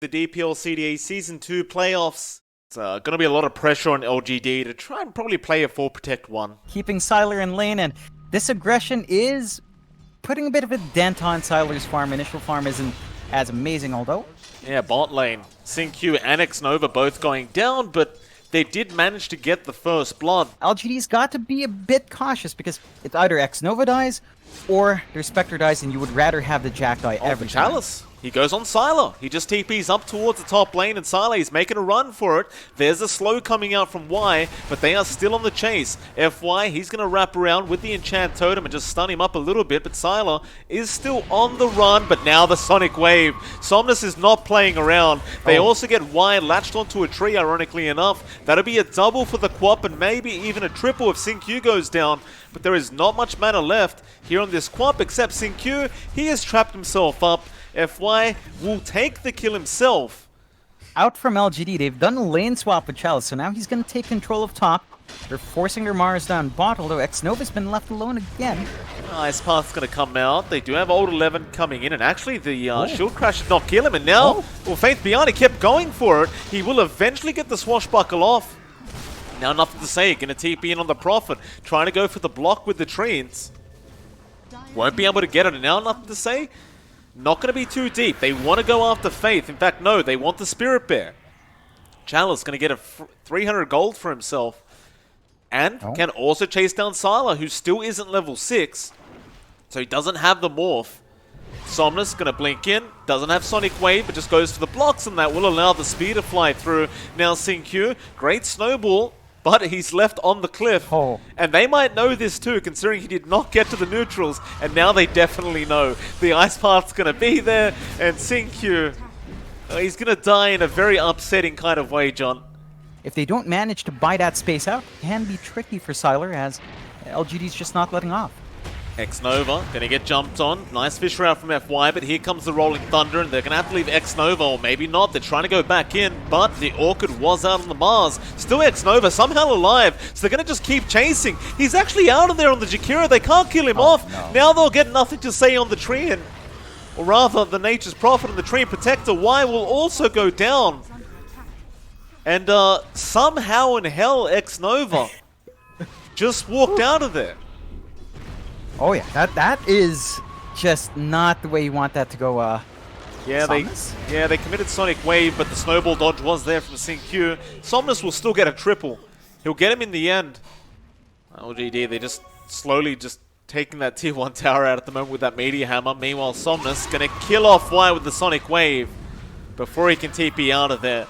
The DPL-CDA Season 2 playoffs. It's going to be a lot of pressure on LGD to try and probably play a 4 Protect 1. Keeping Sylar in lane, and this aggression is putting a bit of a dent on Sylar's farm. Initial farm isn't as amazing, although. Yeah, bot lane. SyncQ and Xnova both going down, but they did manage to get the first blood. LGD's got to be a bit cautious because it's either Xnova dies or their Spectre dies, and you would rather have the Jack die every time. Chalice. He goes on Sylar. He just TPs up towards the top lane, and Sylar is making a run for it. There's a slow coming out from Y, but they are still on the chase. FY, he's going to wrap around with the Enchant Totem and just stun him up a little bit, but Sylar is still on the run, but now the Sonic Wave. Somnus is not playing around. They also get Y latched onto a tree, ironically enough. That'll be a double for the Quap, and maybe even a triple if SyncQ goes down. But there is not much mana left here on this Quap, except SyncQ. He has trapped himself up. FY will take the kill himself. Out from LGD, they've done a lane swap with Chalice, so now he's going to take control of top. They're forcing their Mars down bot, although Xnova's been left alone again. Ice Path's going to come out. They do have Old 11 coming in, and actually the Shield Crash did not kill him, and now, well, Faith Beyond, he kept going for it. He will eventually get the Swashbuckle off. Now nothing to say, going to TP in on the Prophet, trying to go for the block with the trees. Won't be able to get it, and now nothing to say. Not going to be too deep. They want to go after Faith. In fact, no, they want the Spirit Bear. Chalice going to get a 300 gold for himself. And can also chase down Sylar, who still isn't level 6. So he doesn't have the Morph. Somnus going to blink in. Doesn't have Sonic Wave, but just goes for the blocks, and that will allow the speed to fly through. Now SyncQ, great snowball. But he's left on the cliff, and they might know this too, considering he did not get to the neutrals, and now they definitely know. The Ice Path's going to be there, and SyncQ, he's going to die in a very upsetting kind of way, John. If they don't manage to buy that space out, it can be tricky for Sylar, as LGD's just not letting off. Xnova going to get jumped on. Nice fish route from FY, but here comes the Rolling Thunder, and they're going to have to leave Xnova, or maybe not. They're trying to go back in, but the Orchid was out on the Mars. Still Xnova, somehow alive, so they're going to just keep chasing. He's actually out of there on the Jakiro. They can't kill him off. No. Now they'll get nothing to say on the tree, and, or rather, the Nature's Prophet and the Tree Protector. Y will also go down. And somehow in hell, Xnova just walked out of there. Oh yeah, that is just not the way you want that to go. Yeah, they committed Sonic Wave, but the snowball dodge was there from SyncQ. Somnus will still get a triple. He'll get him in the end. LGD, they're just slowly just taking that tier 1 tower out at the moment with that Meteor Hammer. Meanwhile, Somnus gonna kill off Y with the Sonic Wave before he can TP out of there.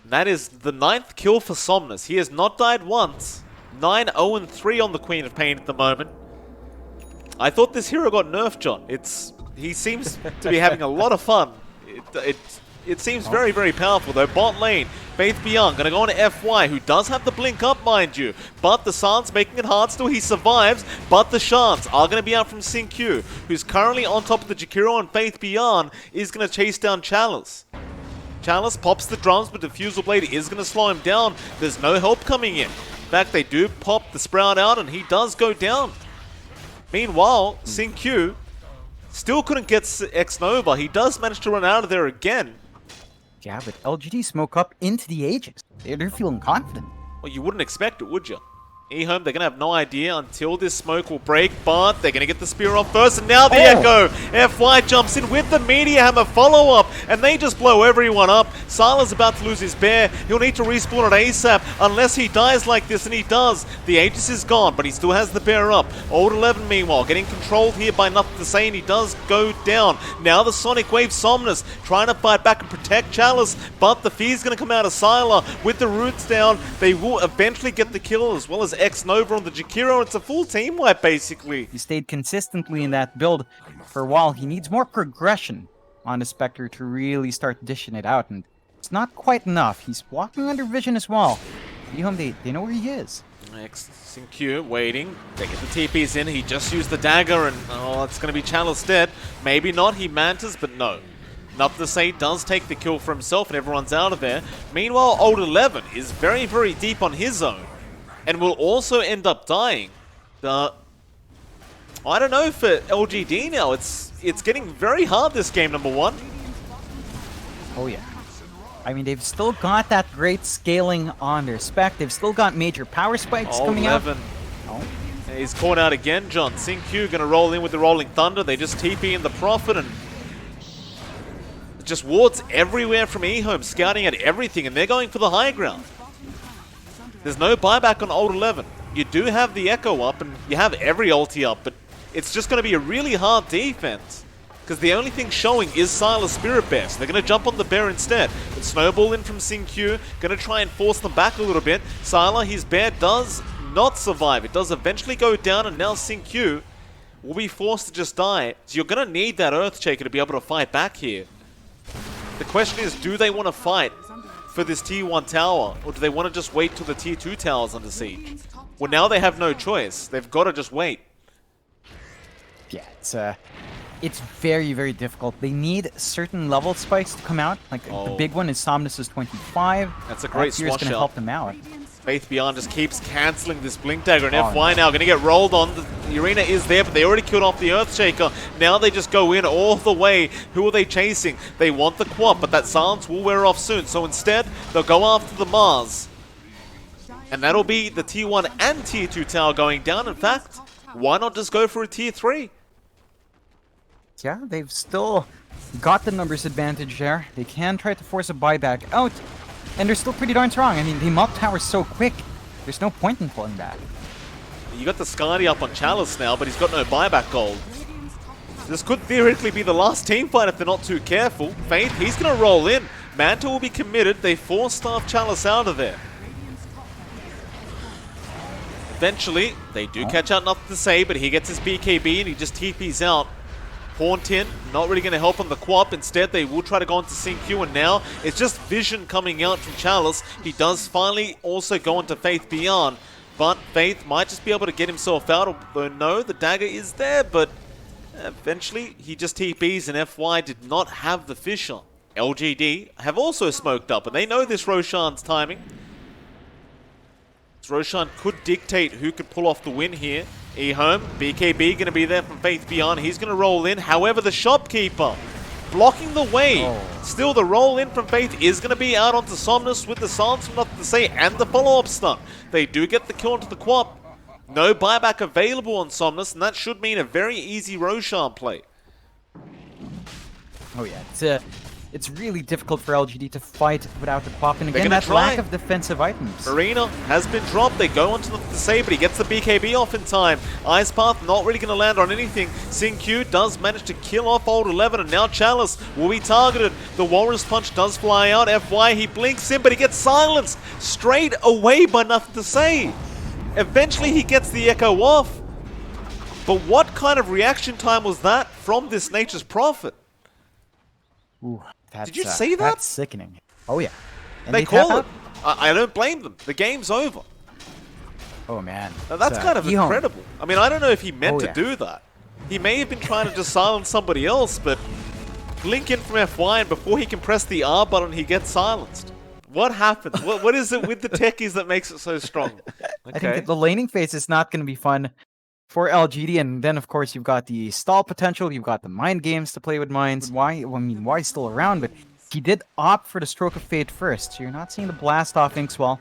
And that is the 9th kill for Somnus. He has not died once. 9-0-3 on the Queen of Pain at the moment. I thought this hero got nerfed, John. He seems to be having a lot of fun. It seems very, very powerful, though. Bot lane, Faith Beyond, going to go on to FY, who does have the blink up, mind you. But the San's making it hard still. He survives, but the Shans are going to be out from SyncQ, who's currently on top of the Jakiro, and Faith Beyond is going to chase down Chalice. Chalice pops the drums, but Diffusal Blade is going to slow him down. There's no help coming in. In fact, they do pop the Sprout out, and he does go down. Meanwhile, SyncQ still couldn't get Xnova. He does manage to run out of there again. Yeah, but LGD smoke up into the Aegis. They're feeling confident. Well, you wouldn't expect it, would you? EHOME, they're going to have no idea until this smoke will break, but they're going to get the spear off first, and now the Echo! FY jumps in with the Meteor Hammer follow-up, and they just blow everyone up. Sylar's about to lose his bear. He'll need to respawn it ASAP, unless he dies like this, and he does. The Aegis is gone, but he still has the bear up. Old 11, meanwhile, getting controlled here by nothing to say, and he does go down. Now the Sonic Wave Somnus, trying to fight back and protect Chalice, but the fear's going to come out of Sylar. With the roots down, they will eventually get the kill, as well as Xnova on the Jakiro. It's a full team wipe, basically. He stayed consistently in that build for a while. He needs more progression on the Spectre to really start dishing it out, and it's not quite enough. He's walking under vision as well. EHOME, they know where he is. Next, SyncQ waiting. They get the TPs in. He just used the dagger, and oh, it's going to be Chalice dead. Maybe not. He mantas, but no. Nothing to say, does take the kill for himself, and everyone's out of there. Meanwhile, Old 11 is very, very deep on his own, and will also end up dying. I don't know for LGD now. It's getting very hard, this game, number 1. Oh yeah. I mean, they've still got that great scaling on their spec. They've still got major power spikes coming out. Oh. He's caught out again, John. Xingqiu gonna roll in with the Rolling Thunder. They just TP in the Prophet and just wards everywhere from EHOME, scouting at everything, and they're going for the high ground. There's no buyback on Old 11. You do have the Echo up, and you have every ulti up, but it's just going to be a really hard defense. Because the only thing showing is Sylas Spirit Bear, so they're going to jump on the Bear instead. But Snowball in from Xingqiu, going to try and force them back a little bit. Syla, his Bear does not survive. It does eventually go down, and now Xingqiu will be forced to just die. So you're going to need that Earthshaker to be able to fight back here. The question is, do they want to fight for this Tier 1 tower, or do they want to just wait till the Tier 2 tower's under siege? Well, now they have no choice. They've got to just wait. Yeah, it's very, very difficult. They need certain level spikes to come out. Like, the big one is Somnus' 25. That's a great swatch going to help them out. Faith Beyond just keeps cancelling this Blink Dagger, and FY now going to get rolled on. The arena is there, but they already killed off the Earthshaker. Now they just go in all the way. Who are they chasing? They want the Quap, but that silence will wear off soon. So instead, they'll go after the Mars. And that'll be the Tier 1 and Tier 2 tower going down. In fact, why not just go for a Tier 3? Yeah, they've still got the numbers advantage there. They can try to force a buyback out. And they're still pretty darn strong. I mean, they mock towers so quick, there's no point in pulling back. You got the Skadi up on Chalice now, but he's got no buyback gold. This could theoretically be the last team fight if they're not too careful. Faith, he's going to roll in. Manta will be committed. They force-staff Chalice out of there. Eventually, they do catch out, nothing to say, but he gets his BKB and he just TPs out. Hauntin, not really going to help on the Quap. Instead, they will try to go into Xingqiu, and now it's just Vision coming out from Chalice. He does finally also go into Faith Beyond, but Faith might just be able to get himself out, although no, the dagger is there, but eventually he just TPs, and FY did not have the Fisher. LGD have also smoked up, and they know this Roshan's timing. So Roshan could dictate who could pull off the win here. EHOME, BKB going to be there from Faith Beyond. He's going to roll in. However, the Shopkeeper blocking the way. Still, the roll in from Faith is going to be out onto Somnus with the silence from nothing to say and the follow-up stun. They do get the kill onto the Quap. No buyback available on Somnus, and that should mean a very easy Roshan play. Oh yeah, it's really difficult for LGD to fight without the Quap, and again, that lack of defensive items. Arena has been dropped. They go onto the save, but he gets the BKB off in time. Ice Path not really going to land on anything. Xingqiu does manage to kill off Old 11, and now Chalice will be targeted. The Walrus Punch does fly out. FY, he blinks in, but he gets silenced straight away by nothing to say. Eventually, he gets the Echo off. But what kind of reaction time was that from this Nature's Prophet? Ooh. Did you see that? That's sickening. Oh yeah. And they call it. I don't blame them. The game's over. Oh man. Now, that's kind of incredible. I mean, I don't know if he meant to do that. He may have been trying to just silence somebody else, but blink in from FY, and before he can press the R button, he gets silenced. What happened? What is it with the techies that makes it so strong? Okay. I think that the laning phase is not going to be fun for LGD, and then of course you've got the stall potential, you've got the mind games to play with mines. Why still around, but he did opt for the Stroke of Fate first, so you're not seeing the blast off Inkswell,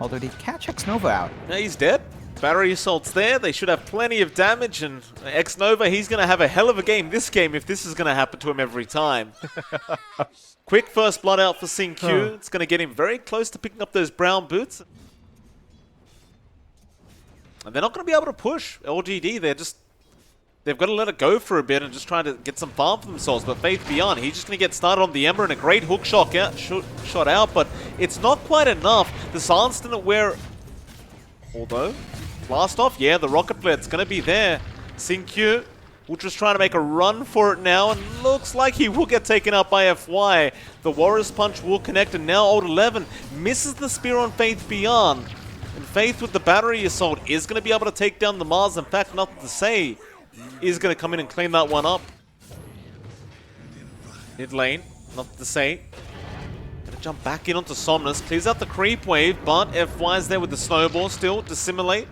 although they catch X-Nova out. Yeah, he's dead. Battery Assault's there, they should have plenty of damage, and X-Nova, he's going to have a hell of a game this game if this is going to happen to him every time. Quick first blood out for Xingqiu. It's going to get him very close to picking up those brown boots. And they're not going to be able to push LGD. They've got to let it go for a bit and just try to get some farm for themselves. But Faith Beyond, he's just going to get started on the Ember and a great hook shot out, but it's not quite enough. The silence didn't wear. Although, blast off, yeah, the rocket flare's going to be there. Xingqiu will just try to make a run for it now, and looks like he will get taken out by FY. The Warrior's Punch will connect, and now Old 11 misses the spear on Faith Beyond. And Faith with the Battery Assault is going to be able to take down the Mars. In fact, nothing to say, is going to come in and clean that one up. Mid lane, nothing to say. Going to jump back in onto Somnus, clears out the creep wave, but FY's there with the Snowball still, Dissimulate.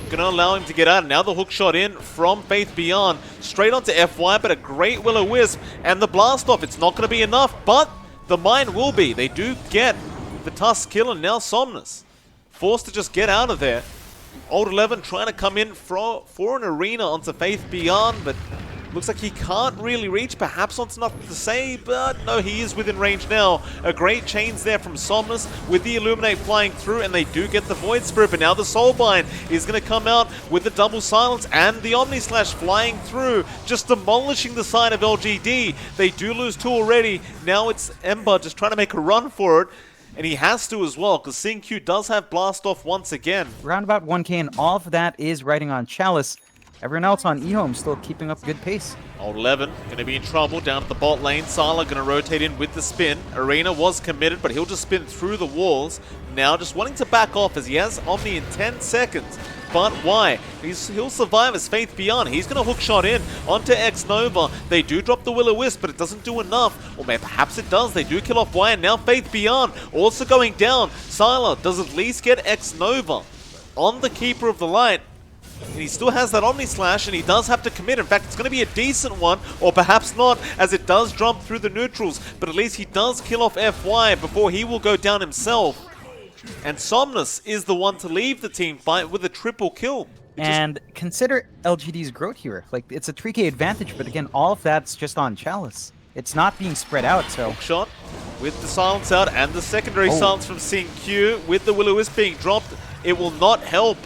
Going to allow him to get out. Now the hook shot in from Faith Beyond, straight onto FY, but a great Will-O-Wisp, and the blast off. It's not going to be enough, but the mine will be. They do get the Tusk kill, and now Somnus forced to just get out of there. Old 11 trying to come in for an arena onto Faith Beyond, but looks like he can't really reach, perhaps onto Nothing to Say, but no, he is within range now. A great chains there from Somnus with the Illuminate flying through, and they do get the Void Spirit, but now the Soulbind is going to come out with the Double Silence and the Omni Slash flying through, just demolishing the side of LGD. They do lose 2 already. Now it's Ember just trying to make a run for it. And he has to as well, because CQ does have Blast Off once again. Around about 1k, and all of that is riding on Chalice. Everyone else on EHOME still keeping up good pace. Old 11 going to be in trouble down at the bot lane. Sala going to rotate in with the spin. Arena was committed, but he'll just spin through the walls. Now just wanting to back off as he has Omni in 10 seconds. But why? He'll survive as Faith Beyond. He's going to hook shot in onto X Nova. They do drop the Will-O-Wisp, but it doesn't do enough. Or maybe perhaps it does. They do kill off Y, and now Faith Beyond also going down. Sylar does at least get X Nova on the Keeper of the Light. And he still has that Omni Slash, and he does have to commit. In fact, it's going to be a decent one, or perhaps not, as it does jump through the neutrals. But at least he does kill off FY before he will go down himself. And Somnus is the one to leave the team fight with a triple kill. And consider LGD's growth here. Like, it's a 3k advantage, but again, all of that's just on Chalice. It's not being spread out, so... Hook shot with the silence out and the secondary silence from CQ with the Will-O-Wisp being dropped. It will not help.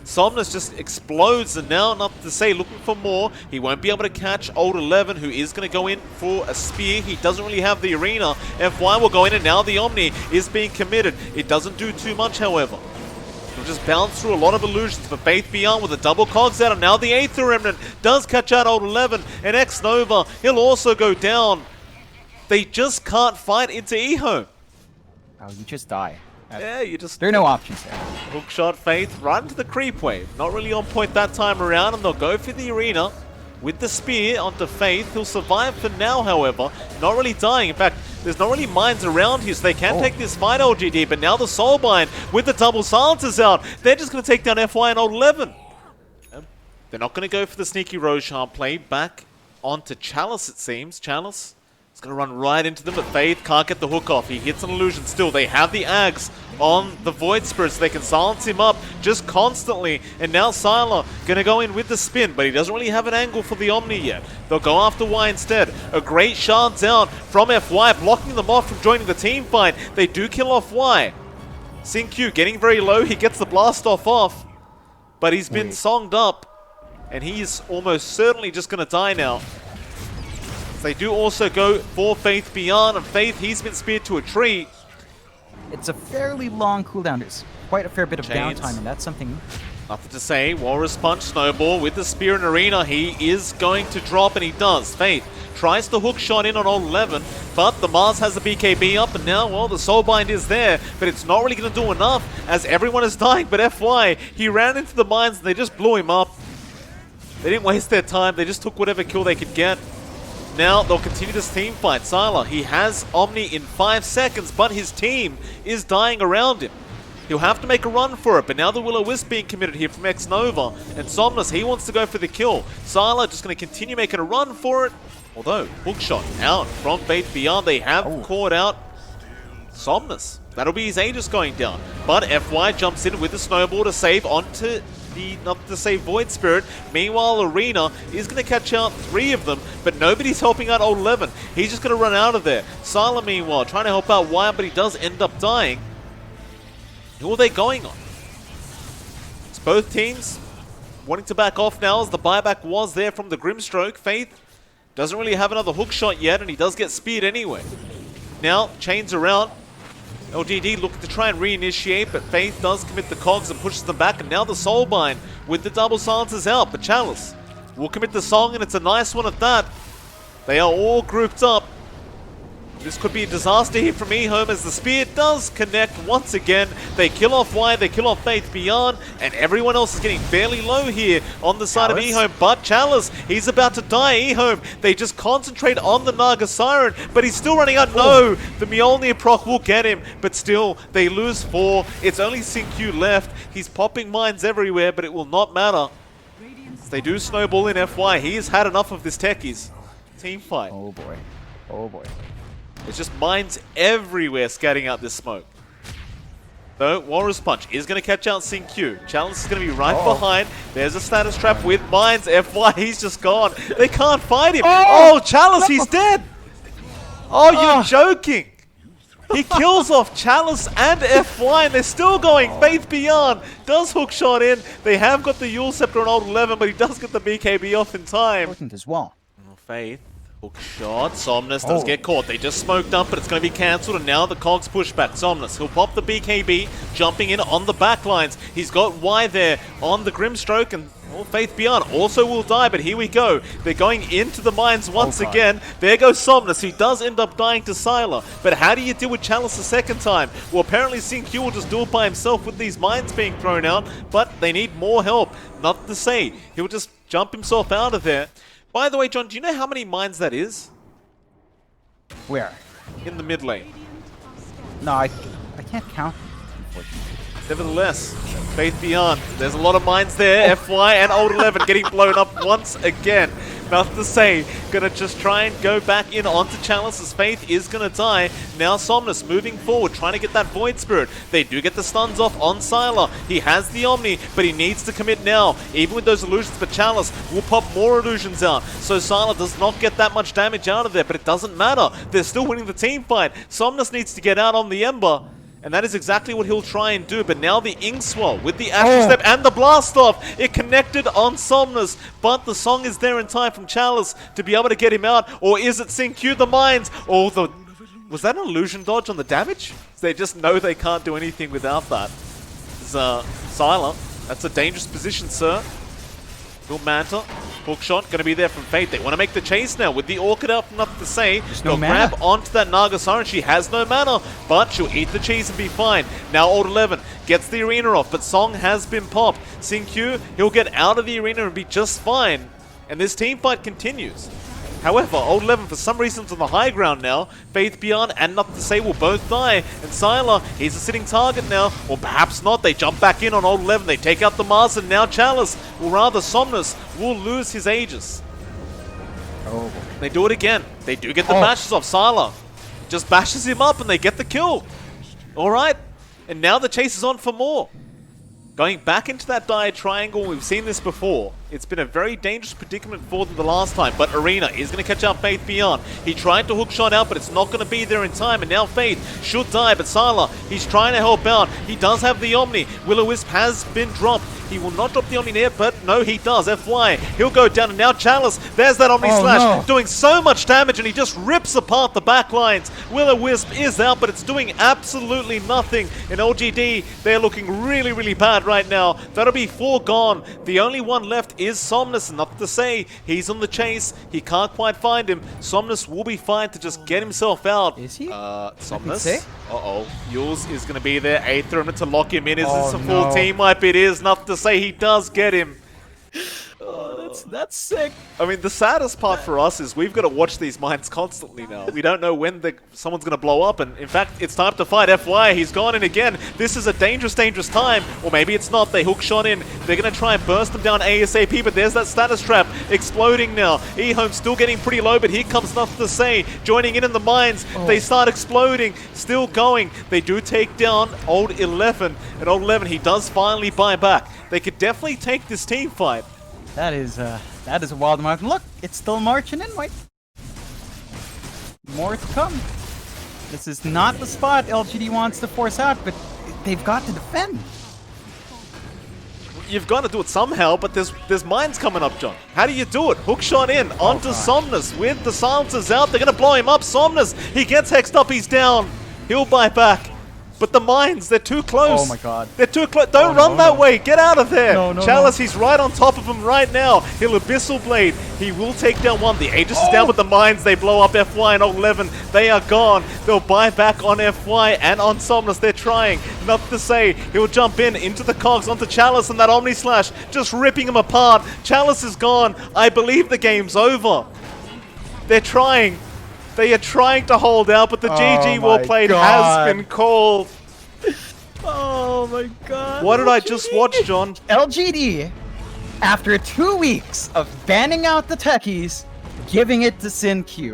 Somnus just explodes, and now Nothing to Say looking for more. He won't be able to catch Old 11, who is going to go in for a spear. He doesn't really have the arena. FY will go in, and now the Omni is being committed. It doesn't do too much, however. He'll just bounce through a lot of illusions for Faith Beyond with the double cogs out, and now the Aether Remnant does catch out Old 11, and X Nova, he'll also go down. They just can't fight into EHOME. Oh, you just die. Yeah, you just... There are no options there. Hookshot Faith right into the creep wave. Not really on point that time around, and they'll go for the arena with the spear onto Faith. He'll survive for now, however. Not really dying. In fact, there's not really mines around here, so they can take this fight, LGD. But now the Soulbind with the double silencers out. They're just going to take down FY and Old 11. They're not going to go for the sneaky Roshan play. Back onto Chalice, it seems. Chalice is going to run right into them, but Faith can't get the hook off. He hits an illusion still. They have the Ags on the Void Spirit, so they can silence him up just constantly. And now Sylar going to go in with the spin, but he doesn't really have an angle for the Omni yet. They'll go after Y instead. A great shards out from FY, blocking them off from joining the team fight. They do kill off Y. CQ getting very low. He gets the blast off, but he's been songed up, and he's almost certainly just going to die now. They do also go for Faith Beyond, and Faith, he's been speared to a tree. It's a fairly long cooldown. There's quite a fair bit of Chains. downtime, and that's something... Nothing to Say. Walrus Punch, Snowball with the spear in arena. He is going to drop, and he does. Faith tries to hook shot in on Old 11, but the Mars has the BKB up, and now, well, the Soulbind is there, but it's not really going to do enough as everyone is dying. But FY, he ran into the mines, and they just blew him up. They didn't waste their time. They just took whatever kill they could get. Now they'll continue this team fight. Sylar, he has Omni in 5 seconds, but his team is dying around him. He'll have to make a run for it, but now the Will-O-Wisp being committed here from X Nova, and Somnus, he wants to go for the kill. Sylar just going to continue making a run for it, although hookshot out from Faith Beyond. They have caught out Somnus. That'll be his Aegis going down, but FY jumps in with the Snowball to save onto the Nothing to Say Void Spirit. Meanwhile, Arena is going to catch out 3 of them, but nobody's helping out Old 11. He's just going to run out of there. Sylar, meanwhile, trying to help out Wyatt, but he does end up dying. Who are they going on? It's both teams wanting to back off now, as the buyback was there from the Grimstroke. Faith doesn't really have another hook shot yet, and he does get speared anyway. Now, chains around. LGD looking to try and reinitiate, but Faith does commit the cogs and pushes them back, and now the Soulbind with the double silencers out, but Chalice will commit the song, and it's a nice one at that. They are all grouped up. This could be a disaster here from EHOME, as the spear does connect once again. They kill off Y, they kill off Faith Beyond, and everyone else is getting fairly low here on the side of EHOME. But Chalice, he's about to die. EHOME, they just concentrate on the Naga Siren, but he's still running out. No, the Mjolnir proc will get him, but still, they lose 4. It's only CQ left. He's popping mines everywhere, but it will not matter. They do snowball in FY. He has had enough of this techies team fight. Oh boy. Oh boy. There's just mines everywhere scatting out this smoke. Though, Walrus Punch is going to catch out SyncQ. Chalice is going to be right behind. There's a status trap with mines. FY, he's just gone. They can't fight him. Oh, Chalice, he's dead. Oh, you're joking. He kills off Chalice and FY, and they're still going. Faith Beyond does hook shot in. They have got the Yule Scepter on old 11, but he does get the BKB off in time. Important as well. Faith. Hook shot. Somnus does get caught. They just smoked up, but it's going to be cancelled, and now the Cogs push back. Somnus, he'll pop the BKB, jumping in on the backlines. He's got Y there on the Grimstroke, and Faith Beyond also will die, but here we go. They're going into the mines once again. There goes Somnus. He does end up dying to Sylar, but how do you deal with Chalice the second time? Well, apparently SyncQ will just do it by himself with these mines being thrown out, but they need more help. Not to say, he'll just jump himself out of there. By the way, John, do you know how many mines that is? Where? In the mid lane. No, I can't count, unfortunately. Nevertheless, Faith Beyond, there's a lot of mines there. FY and old 11 getting blown up once again. Nothing to say. Gonna just try and go back in onto Chalice as Faith is gonna die. Now Somnus moving forward, trying to get that Void Spirit. They do get the stuns off on Sylar. He has the Omni, but he needs to commit now. Even with those illusions, but Chalice will pop more illusions out. So Sylar does not get that much damage out of there, but it doesn't matter. They're still winning the team fight. Somnus needs to get out on the Ember. And that is exactly what he'll try and do. But now the Ink Swell with the Astral Step and the Blast Off. It connected on Somnus. But the song is there in time from Chalice to be able to get him out. Or is it SyncQ the mines? Or the... Was that an illusion dodge on the damage? They just know they can't do anything without that. Sylar. That's a dangerous position, sir. Will Manta. Hookshot going to be there from Faith. They want to make the chase now with the Orchid up and up to say. They'll grab onto that Naga Siren. She has no mana, but she'll eat the cheese and be fine. Now old 11 gets the arena off, but Song has been popped. SyncQ, he'll get out of the arena and be just fine. And this team fight continues. However, old 11 for some reason's on the high ground now. Faith Beyond and Nothing to Say will both die. And Sylar, he's a sitting target now. Or perhaps not. They jump back in on old 11. They take out the Mars, and now Chalice, or rather Somnus, will lose his Aegis. Oh. They do it again. They do get the bashes off. Sylar just bashes him up and they get the kill. Alright. And now the chase is on for more. Going back into that dire triangle, we've seen this before. It's been a very dangerous predicament for them the last time, but Arena is going to catch out Faith Beyond. He tried to hook shot out, but it's not going to be there in time, and now Faith should die, but Sylar, he's trying to help out. He does have the Omni. Will-O-Wisp has been dropped. He will not drop the Omni there, but no, he does. FY, he'll go down, and now Chalice, there's that Omni Slash, doing so much damage, and he just rips apart the backlines. Will-O-Wisp is out, but it's doing absolutely nothing. In LGD, they're looking really, really bad right now. That'll be 4 gone. The only one left is Somnus, and nothing to say. He's on the chase. He can't quite find him. Somnus will be fine to just get himself out. Is he? Somnus. Uh-oh. Yules is going to be there. Aether to lock him in. Is this a full team wipe? It is. Nothing to say. He does get him. That's sick. I mean, the saddest part for us is we've got to watch these mines constantly now. We don't know when someone's going to blow up, and in fact, it's time to fight. FY, he's gone in again. This is a dangerous, dangerous time. Or maybe it's not. They hook shot in. They're going to try and burst them down ASAP, but there's that status trap exploding now. EHOME still getting pretty low, but here comes Nothing to Say. Joining in the mines. They start exploding. Still going. They do take down old 11. And old 11, he does finally buy back. They could definitely take this team fight. That is a wild amount. Look, it's still marching in, Mike. More to come. This is not the spot LGD wants to force out, but they've got to defend. You've got to do it somehow, but there's mines coming up, John. How do you do it? Hook shot in onto Somnus with the silencers out. They're going to blow him up. Somnus, he gets hexed up. He's down. He'll buy back. But the mines, they're too close. Oh my god. They're too close. Don't run that way. Get out of there. Chalice, he's right on top of him right now. He'll Abyssal Blade. He will take down one. The Aegis is down with the mines. They blow up FY and 11. They are gone. They'll buy back on FY and on Somnus. They're trying. Nothing to say. He'll jump in into the cogs onto Chalice and that Omni Slash. Just ripping him apart. Chalice is gone. I believe the game's over. They're trying. They are trying to hold out, but the GG well played has been called. Oh my god. What did I just watch, John? LGD, after 2 weeks of banning out the techies, giving it to SyncQ.